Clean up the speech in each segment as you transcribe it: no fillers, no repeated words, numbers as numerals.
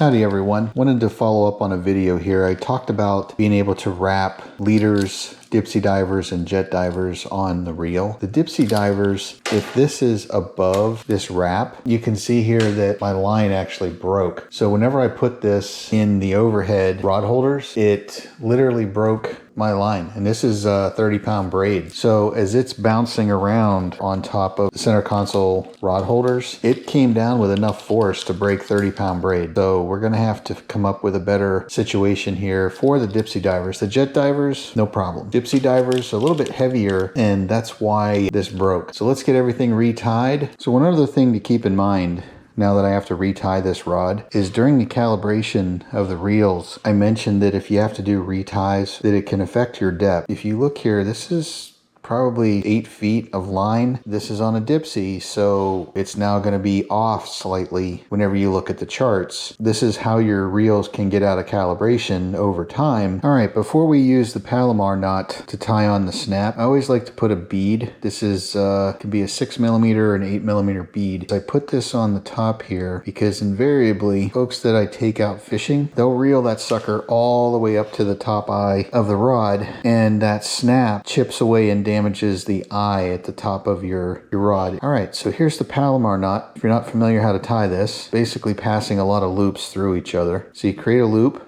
Howdy everyone. Wanted to follow up on a video here. I talked about being able to wrap leaders, Dipsy divers, and jet divers on the reel. The Dipsy divers, if this is above this wrap, you can see here that my line actually broke. So whenever I put this in the overhead rod holders, it literally broke my line, and this is a 30-pound braid. So as it's bouncing around on top of the center console rod holders, it came down with enough force to break 30-pound braid. So we're gonna have to come up with a better situation here for the Dipsy divers. The jet divers, no problem. Dipsy divers, a little bit heavier, and that's why this broke. So let's get everything retied. So one other thing to keep in mind now that I have to retie this rod is during the calibration of the reels, I mentioned that if you have to do reties, that it can affect your depth. If you look here, this is probably 8 feet of line. This is on a Dipsy, so it's now going to be off slightly whenever you look at the charts. This is how your reels can get out of calibration over time. All right, before we use the Palomar knot to tie on the snap, I always like to put a bead. This is can be a 6mm or an 8mm bead. I put this on the top here because invariably folks that I take out fishing, they'll reel that sucker all the way up to the top eye of the rod, and that snap chips away and damages the eye at the top of your rod. All right, so here's the Palomar knot. If you're not familiar how to tie this, basically passing a lot of loops through each other. So you create a loop,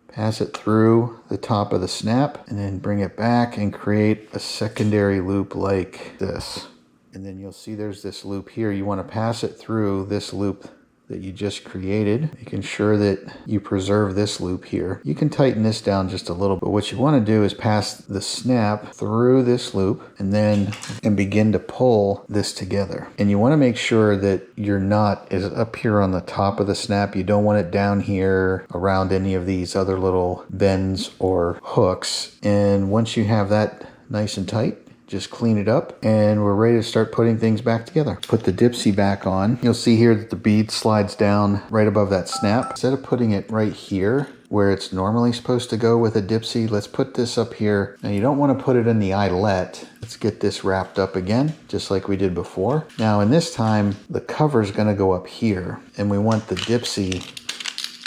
pass it through the top of the snap, and then bring it back and create a secondary loop like this. And then you'll see there's this loop here. You want to pass it through this loop that you just created, making sure that you preserve this loop here. You can tighten this down just a little, but what you want to do is pass the snap through this loop and begin to pull this together. And you want to make sure that your knot is up here on the top of the snap. You don't want it down here around any of these other little bends or hooks. And once you have that nice and tight, just clean it up and we're ready to start putting things back together. Put the Dipsy back on. You'll see here that the bead slides down right above that snap. Instead of putting it right here where it's normally supposed to go with a Dipsy, let's put this up here. Now you don't want to put it in the eyelet. Let's get this wrapped up again, just like we did before. Now in this time, the cover is going to go up here and we want the Dipsy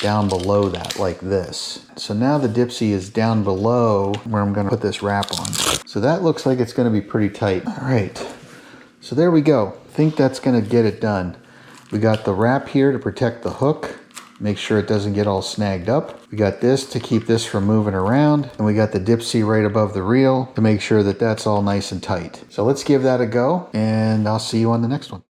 down below that like this. So now the Dipsy is down below where I'm going to put this wrap on. So that looks like it's going to be pretty tight. All right, so there we go. I think that's going to get it done. We got the wrap here to protect the hook, make sure it doesn't get all snagged up. We got this to keep this from moving around, and we got the Dipsy right above the reel to make sure that that's all nice and tight. So let's give that a go, and I'll see you on the next one.